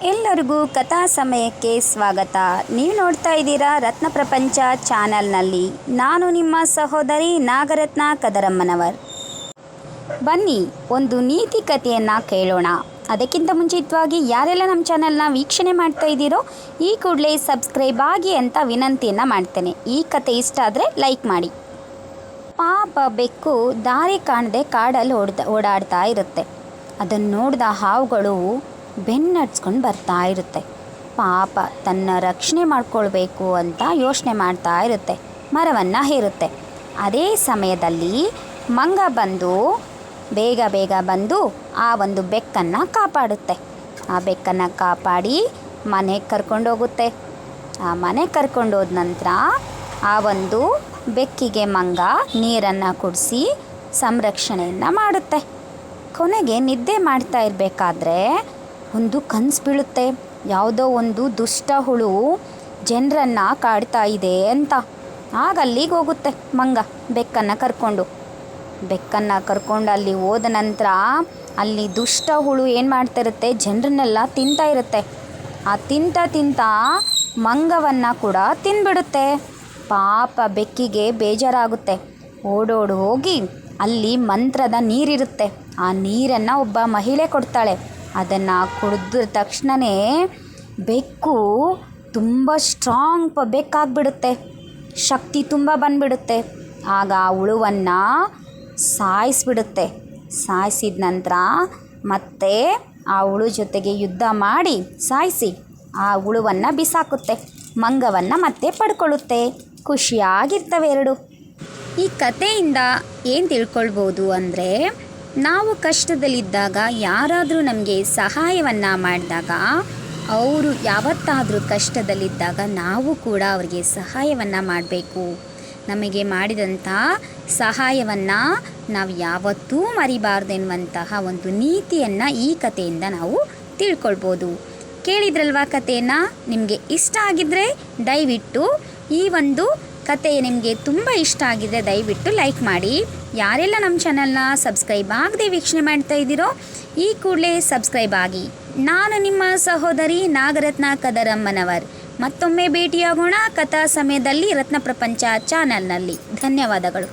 ಎಲ್ಲರಿಗೂ ಕಥಾ ಸಮಯಕ್ಕೆ ಸ್ವಾಗತ. ನೀವು ನೋಡ್ತಾ ಇದ್ದೀರಾ ರತ್ನ ಪ್ರಪಂಚ ಚಾನಲ್ನಲ್ಲಿ. ನಾನು ನಿಮ್ಮ ಸಹೋದರಿ ನಾಗರತ್ನ ಕದರಮ್ಮನವರ್. ಬನ್ನಿ ಒಂದು ನೀತಿ ಕಥೆಯನ್ನು ಕೇಳೋಣ. ಅದಕ್ಕಿಂತ ಮುಂಚಿತವಾಗಿ ಯಾರೆಲ್ಲ ನಮ್ಮ ಚಾನಲ್ನ ವೀಕ್ಷಣೆ ಮಾಡ್ತಾ ಇದ್ದೀರೋ ಈ ಕೂಡಲೇ ಸಬ್ಸ್ಕ್ರೈಬ್ ಆಗಿ ಅಂತ ವಿನಂತಿಯನ್ನು ಮಾಡ್ತೇನೆ. ಈ ಕಥೆ ಇಷ್ಟ ಆದರೆ ಲೈಕ್ ಮಾಡಿ. ಪಾಪ ಬೆಕ್ಕು ದಾರಿ ಕಾಣದೆ ಕಾಡಲ್ಲಿ ಓಡಾಡ್ತಾ ಇರುತ್ತೆ. ಅದನ್ನು ನೋಡಿದ ಹಾವುಗಳು ಬೆನ್ನಡ್ಸ್ಕೊಂಡು ಬರ್ತಾ ಇರುತ್ತೆ. ಪಾಪ ತನ್ನ ರಕ್ಷಣೆ ಮಾಡ್ಕೊಳ್ಬೇಕು ಅಂತ ಯೋಚನೆ ಮಾಡ್ತಾ ಇರುತ್ತೆ. ಮರವನ್ನು ಹೇರುತ್ತೆ. ಅದೇ ಸಮಯದಲ್ಲಿ ಮಂಗ ಬಂದು ಬೇಗ ಬಂದು ಆ ಒಂದು ಬೆಕ್ಕನ್ನು ಕಾಪಾಡುತ್ತೆ. ಆ ಬೆಕ್ಕನ್ನು ಕಾಪಾಡಿ ಮನೆಗೆ ಕರ್ಕೊಂಡೋಗುತ್ತೆ. ಆ ಮನೆಗೆ ಕರ್ಕೊಂಡೋದ ನಂತರ ಆ ಒಂದು ಬೆಕ್ಕಿಗೆ ಮಂಗ ನೀರನ್ನು ಕುಡಿಸಿ ಸಂರಕ್ಷಣೆಯನ್ನು ಮಾಡುತ್ತೆ. ಕೊನೆಗೆ ನಿದ್ದೆ ಮಾಡ್ತಾ ಇರಬೇಕಾದ್ರೆ ಒಂದು ಕನಸು ಬೀಳುತ್ತೆ. ಯಾವುದೋ ಒಂದು ದುಷ್ಟ ಹುಳು ಜನರನ್ನು ಕಾಡ್ತಾ ಇದೆ ಅಂತ. ಆಗ ಅಲ್ಲಿಗೆ ಹೋಗುತ್ತೆ ಮಂಗ ಬೆಕ್ಕನ್ನು ಕರ್ಕೊಂಡು ಅಲ್ಲಿ ಹೋದ ನಂತರ ಅಲ್ಲಿ ದುಷ್ಟ ಹುಳು ಏನು ಮಾಡ್ತಾ ಇರುತ್ತೆ, ಜನರನ್ನೆಲ್ಲ ತಿಂತಾ ಇರುತ್ತೆ. ಆ ತಿಂತ ಮಂಗವನ್ನು ಕೂಡ ತಿಂದ್ಬಿಡುತ್ತೆ. ಪಾಪ ಬೆಕ್ಕಿಗೆ ಬೇಜಾರಾಗುತ್ತೆ. ಓಡೋಡಿ ಹೋಗಿ ಅಲ್ಲಿ ಮಂತ್ರದ ನೀರಿರುತ್ತೆ. ಆ ನೀರನ್ನು ಒಬ್ಬ ಮಹಿಳೆ ಕೊಡ್ತಾಳೆ. ಅದನ್ನು ಕುಡಿದ ತಕ್ಷಣವೇ ಬೆಕ್ಕು ತುಂಬ ಸ್ಟ್ರಾಂಗ್ ಬೆಕ್ಕಾಗ್ಬಿಡುತ್ತೆ. ಶಕ್ತಿ ತುಂಬ ಬಂದುಬಿಡುತ್ತೆ. ಆಗ ಆ ಹುಳುವನ್ನು ಸಾಯಿಸಿಬಿಡುತ್ತೆ. ಸಾಯಿಸಿದ ನಂತರ ಮತ್ತೆ ಆ ಹುಳು ಜೊತೆಗೆ ಯುದ್ಧ ಮಾಡಿ ಸಾಯಿಸಿ ಆ ಹುಳುವನ್ನು ಬಿಸಾಕುತ್ತೆ. ಮಂಗವನ್ನು ಮತ್ತೆ ಪಡ್ಕೊಳ್ಳುತ್ತೆ. ಖುಷಿಯಾಗಿರ್ತವೆ ಎರಡು. ಈ ಕಥೆಯಿಂದ ಏನು ತಿಳ್ಕೊಳ್ಬೋದು ಅಂದರೆ, ನಾವು ಕಷ್ಟದಲ್ಲಿದ್ದಾಗ ಯಾರಾದರೂ ನಮಗೆ ಸಹಾಯವನ್ನು ಮಾಡಿದಾಗ, ಅವರು ಯಾವತ್ತಾದರೂ ಕಷ್ಟದಲ್ಲಿದ್ದಾಗ ನಾವು ಕೂಡ ಅವರಿಗೆ ಸಹಾಯವನ್ನು ಮಾಡಬೇಕು. ನಮಗೆ ಮಾಡಿದಂಥ ಸಹಾಯವನ್ನು ನಾವು ಯಾವತ್ತೂ ಮರಿಬಾರ್ದೆನ್ನುವಂತಹ ಒಂದು ನೀತಿಯನ್ನು ಈ ಕಥೆಯಿಂದ ನಾವು ತಿಳ್ಕೊಳ್ಬೋದು. ಕೇಳಿದ್ರಲ್ವಾ ಕಥೆಯನ್ನು? ನಿಮಗೆ ಇಷ್ಟ ಆಗಿದ್ದರೆ ದಯವಿಟ್ಟು ಈ ಒಂದು ಕತೆ ನಿಮಗೆ ತುಂಬ ಇಷ್ಟ ಆಗಿದೆ ದಯವಿಟ್ಟು ಲೈಕ್ ಮಾಡಿ. ಯಾರೆಲ್ಲ ನಮ್ಮ ಚಾನಲ್ನ ಸಬ್ಸ್ಕ್ರೈಬ್ ಆಗದೆ ವೀಕ್ಷಣೆ ಮಾಡ್ತಾ ಇದ್ದೀರೋ ಈ ಕೂಡಲೇ ಸಬ್ಸ್ಕ್ರೈಬ್ ಆಗಿ. ನಾನು ನಿಮ್ಮ ಸಹೋದರಿ ನಾಗರತ್ನ ಕದರಮ್ಮನವರ್. ಮತ್ತೊಮ್ಮೆ ಭೇಟಿಯಾಗೋಣ ಕಥಾ ಸಮಯದಲ್ಲಿ ರತ್ನ ಪ್ರಪಂಚ ಚಾನಲ್ನಲ್ಲಿ. ಧನ್ಯವಾದಗಳು.